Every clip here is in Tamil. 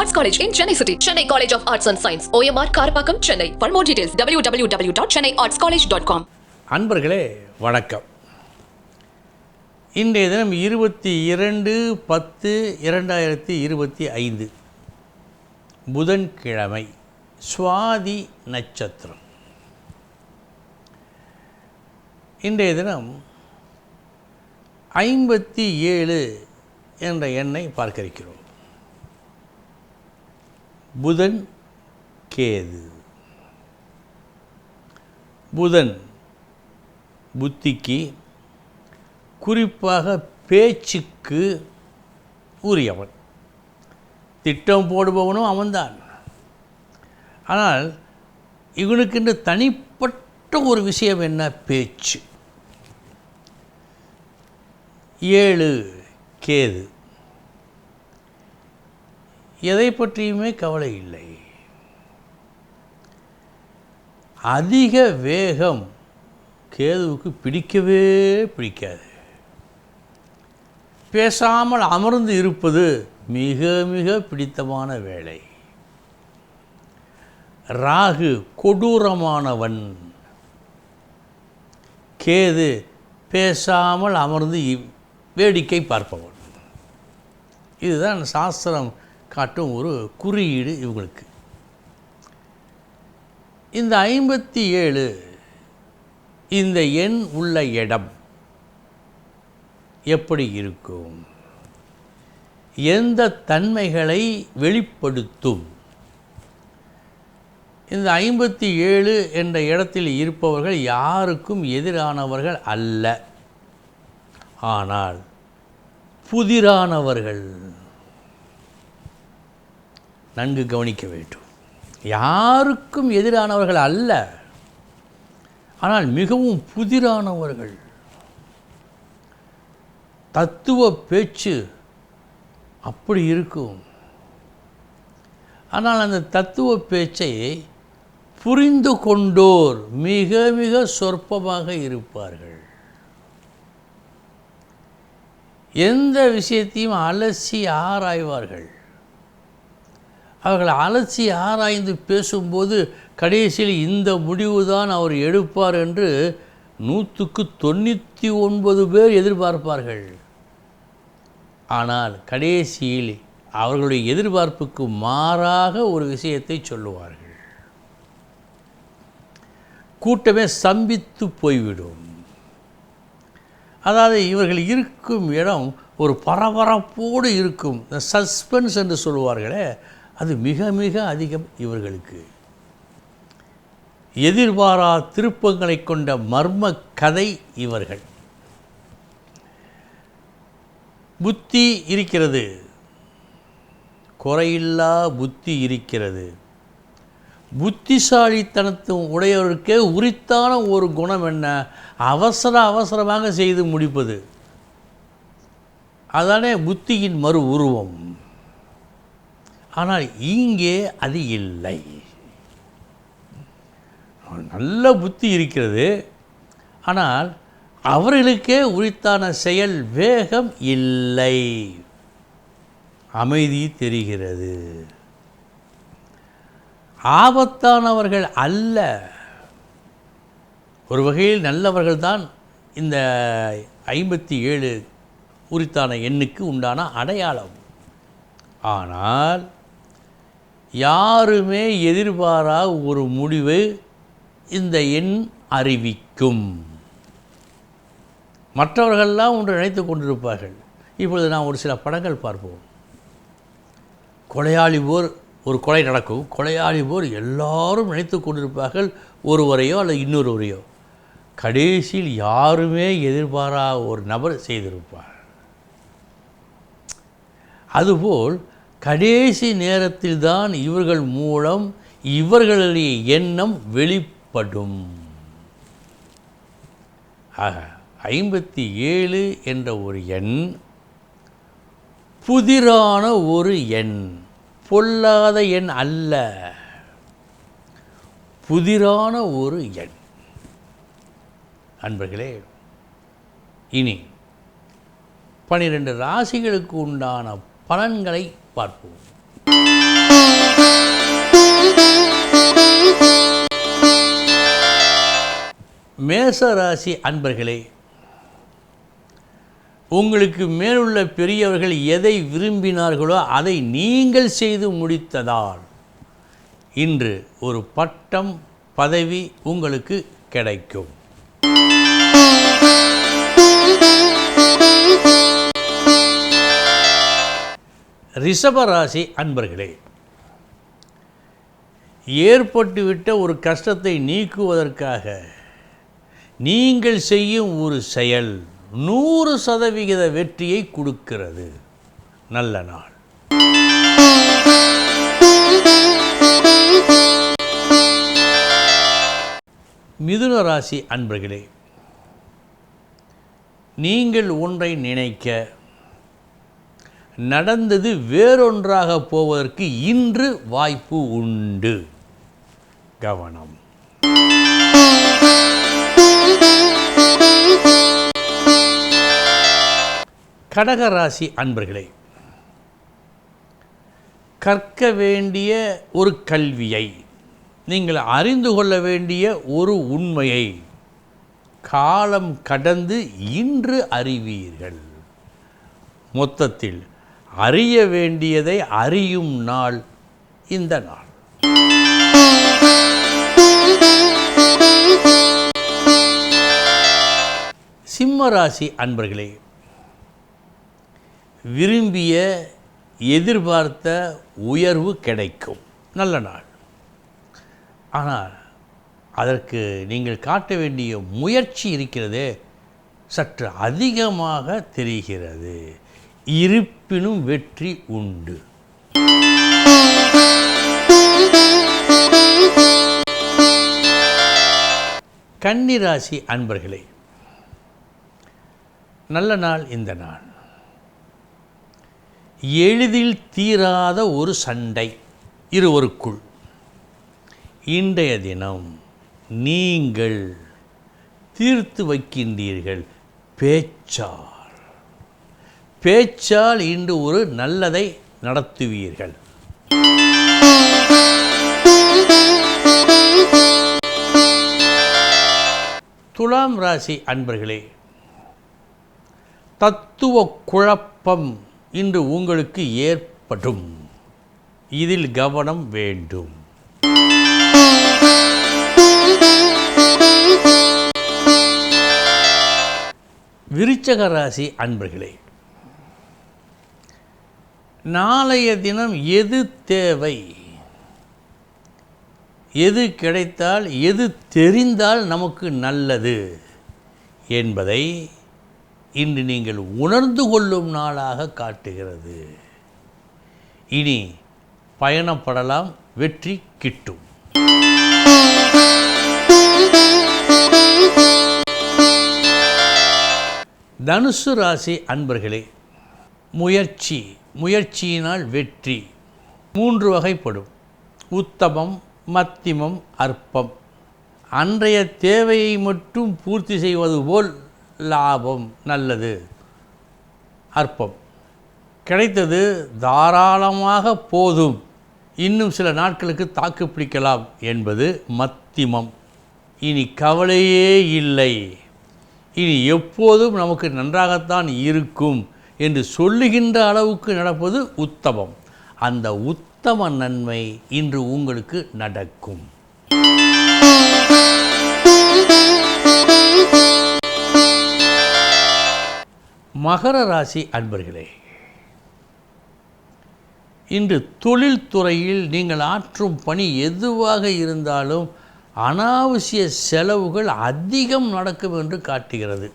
Arts College in Chennai City. Chennai College of Arts and Science. OMR Karapakam, Chennai. For more details, www.chennaiartscollege.com. அன்பர்களே வணக்கம். இன்றைய தினம் 22/10/2025 புதன்கிழமை, சுவாதி நட்சத்திரம். இன்றைய தினம் 57 என்ற எண்ணை பார்க்க இருக்கிறோம். புதன் கேது. புதன் புத்திக்கு, குறிப்பாக பேச்சுக்கு உரியவன். திட்டம் போடுபவனும் அவன்தான். ஆனால் இவனுக்கென்று தனிப்பட்ட ஒரு விஷயம் என்ன? பேச்சு. 7 கேது. எதை பற்றியுமே கவலை இல்லை. அதிக வேகம் கேதுவுக்கு பிடிக்கவே பிடிக்காது. பேசாமல் அமர்ந்து இருப்பது மிக மிக பிடித்தமான வேலை. ராகு கொடூரமானவன். கேது பேசாமல் அமர்ந்து வேடிக்கை பார்ப்பவன். இதுதான் சாஸ்திரம் காட்டும் ஒரு குறியீடு இவங்களுக்கு. இந்த 57 இந்த எண் உள்ள இடம் எப்படி இருக்கும்? எந்த தன்மைகளை வெளிப்படுத்தும்? இந்த 57 என்ற இடத்தில் இருப்பவர்கள் யாருக்கும் எதிரானவர்கள் அல்ல. ஆனால் புதிரானவர்கள். நன்கு கவனிக்க வேண்டும். யாருக்கும் எதிரானவர்கள் அல்ல, ஆனால் மிகவும் புதிரானவர்கள். தத்துவ பேச்சு அப்படி இருக்கும். ஆனால் அந்த தத்துவ பேச்சை புரிந்து கொண்டோர் மிக மிக சொற்பமாக இருப்பார்கள். எந்த விஷயத்தையும் அலசி ஆராய்வார்கள். அவர்கள் அலசி ஆராய்ந்து பேசும்போது கடைசியில் இந்த முடிவு தான் அவர் எடுப்பார் என்று 100க்கு 99 பேர் எதிர்பார்ப்பார்கள். ஆனால் கடைசியில் அவர்களுடைய எதிர்பார்ப்புக்கு மாறாக ஒரு விஷயத்தை சொல்லுவார்கள். கூட்டமே ஸ்தம்பித்து போய்விடும். அதாவது இவர்கள் இருக்கும் இடம் ஒரு பரபரப்போடு இருக்கும். சஸ்பென்ஸ் என்று சொல்லுவார்களே, அது மிக மிக அதிகம் இவர்களுக்கு. எதிர்பாரா திருப்பங்களை கொண்ட மர்ம கதை இவர்கள். புத்தி இருக்கிறது, குறையில்லா புத்தி இருக்கிறது. புத்திசாலித்தனத்தும் உடையவருக்கே உரித்தான ஒரு குணம் என்ன? அவசரமாக செய்து முடிப்பது. அதானே புத்தியின் மறு உருவம். ஆனால் இங்கே அது இல்லை. நல்ல புத்தி இருக்கிறது, ஆனால் அவர்களுக்கே உரித்தான செயல் வேகம் இல்லை. அமைதி தெரிகிறது. ஆபத்தானவர்கள் அல்ல. ஒரு வகையில் நல்லவர்கள்தான் இந்த 57 உரித்தான எண்ணுக்கு உண்டான அடையாளம். ஆனால் யாருமே எதிர்பாரா ஒரு முடிவை இந்த எண் அறிவிக்கும். மற்றவர்கள்லாம் ஒன்று நினைத்து கொண்டிருப்பார்கள். இப்பொழுது நாம் ஒரு சில படங்கள் பார்ப்போம். கொலையாளி போர் ஒரு கொலை நடக்கும். கொலையாளி போர் எல்லாரும் நினைத்து கொண்டிருப்பார்கள், ஒருவரையோ அல்லது இன்னொருவரையோ. கடைசியில் யாருமே எதிர்பாரா ஒரு நபர் செய்திருப்பார். அதுபோல் கடைசி நேரத்தில் தான் இவர்கள் மூலம் இவர்களுடைய எண்ணம் வெளிப்படும். ஆக 57 என்ற ஒரு எண் புதிரான ஒரு எண், பொல்லாத எண் அல்ல, புதிரான ஒரு எண். அன்பர்களே, இனி 12 ராசிகளுக்கு உண்டான பலன்களை பார்ப்போம். மேச ராசி அன்பர்களே, உங்களுக்கு மேலுள்ள பெரியவர்கள் எதை விரும்பினார்களோ அதை நீங்கள் செய்து முடித்ததால் இன்று ஒரு பட்டம் பதவி உங்களுக்கு கிடைக்கும். ரிஷபராசி அன்பர்களே, ஏற்பட்டுவிட்ட ஒரு கஷ்டத்தை நீக்குவதற்காக நீங்கள் செய்யும் ஒரு செயல் 100% வெற்றியை கொடுக்கிறது. நல்ல நாள். மிதுன ராசி அன்பர்களே, நீங்கள் ஒன்றை நினைக்க நடந்தது வேறொன்றாக போவதற்கு இன்று வாய்ப்பு உண்டு. கவனம். கடகராசி அன்பர்களே, கற்க வேண்டிய ஒரு கல்வியை, நீங்கள் அறிந்து கொள்ள வேண்டிய ஒரு உண்மையை காலம் கடந்து இன்று அறிவீர்கள். மொத்தத்தில் அறிய வேண்டியதை அறியும் நாள் இந்த நாள். சிம்மராசி அன்பர்களே, விரும்பிய எதிர்பார்த்த உயர்வு கிடைக்கும். நல்ல நாள். ஆனால் அதற்கு நீங்கள் காட்ட வேண்டிய முயற்சி இருக்கிறதே சற்று அதிகமாக தெரிகிறது. இருப்பினும் வெற்றி உண்டு. கன்னிராசி அன்பர்களே, நல்ல நாள் இந்த நாள். எளிதில் தீராத ஒரு சண்டை இருவருக்குள். இன்றைய தினம் நீங்கள் தீர்த்து வைக்கின்றீர்கள். பேச்சால் இன்று ஒரு நல்லதை நடத்துவீர்கள். துலாம் ராசி அன்பர்களே, தத்துவ குழப்பம் இன்று உங்களுக்கு ஏற்படும். இதில் கவனம் வேண்டும். விருச்சக ராசி அன்பர்களே, நாளைய தினம் எது தேவை, எது கிடைத்தால், எது தெரிந்தால் நமக்கு நல்லது என்பதை இன்று நீங்கள் உணர்ந்து கொள்ளும் நாளாக காட்டுகிறது. இனி பயணப்படலாம், வெற்றி கிட்டும். தனுசு ராசி அன்பர்களே, முயற்சியினால் வெற்றி 3 வகைப்படும். உத்தமம், மத்தியமம், அற்பம். அன்றைய தேவையை மட்டும் பூர்த்தி செய்வது போல் லாபம் நல்லது. அற்பம். கிடைத்தது தாராளமாக போதும், இன்னும் சில நாட்களுக்கு தாக்கு பிடிக்கலாம் என்பது மத்தியமம். இனி கவலையே இல்லை, இனி எப்போதும் நமக்கு நன்றாகத்தான் இருக்கும் என்று சொல்லுகின்ற அளவுக்கு நடப்பது உத்தமம். அந்த உத்தம நன்மை இன்று உங்களுக்கு நடக்கும். மகர ராசி அன்பர்களே, இன்று தொழில்துறையில் நீங்கள் ஆற்றும் பணி எதுவாக இருந்தாலும் அனாவசிய செலவுகள் அதிகம் நடக்கும் என்று காட்டுகிறது.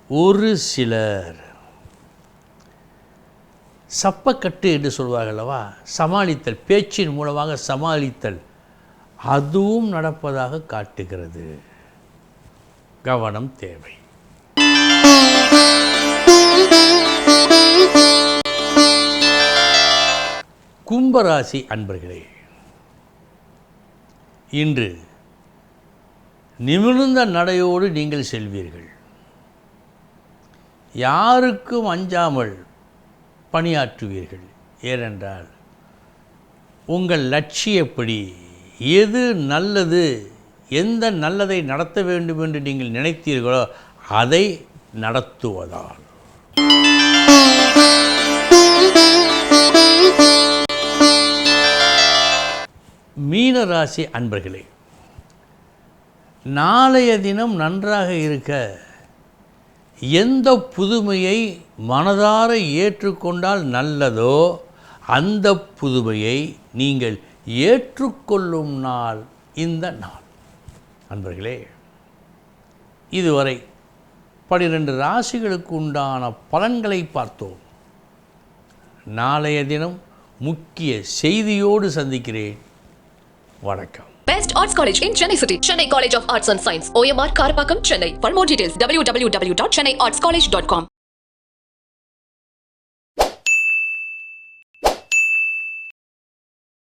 ஒரு சிலர் சப்பக்கட்டு என்று சொல்வார்கள் அல்லவா, சமாளித்தல், பேச்சின் மூலமாக சமாளித்தல், அதுவும் நடப்பதாக காட்டுகிறது. கவனம் தேவை. கும்பராசி அன்பர்களே, இன்று நிமிர்ந்த நடையோடு நீங்கள் செல்வீர்கள். யாருக்கும் அஞ்சாமல் பணியாற்றுவீர்கள். ஏனென்றால் உங்கள் லட்சியப்படி எது நல்லது, எந்த நல்லதை நடத்த வேண்டும் என்று நீங்கள் நினைத்தீர்களோ அதை நடத்துவதால். மீனராசி அன்பர்களே, நாளைய தினம் நன்றாக இருக்க எந்த புதுமையை மனதார ஏற்றுக்கொண்டால் நல்லதோ அந்த புதுமையை நீங்கள் ஏற்றுக்கொள்ளும் நாள் இந்த நாள். அன்பர்களே, இதுவரை 12 ராசிகளுக்கு உண்டான பலன்களை பார்த்தோம். நாளைய தினம் முக்கிய செய்தியோடு சந்திக்கிறேன். வணக்கம். Best Arts College in Chennai City. Chennai College of Arts and Science. OMR Karpakkam, Chennai. For more details, www.chennaiartscollege.com.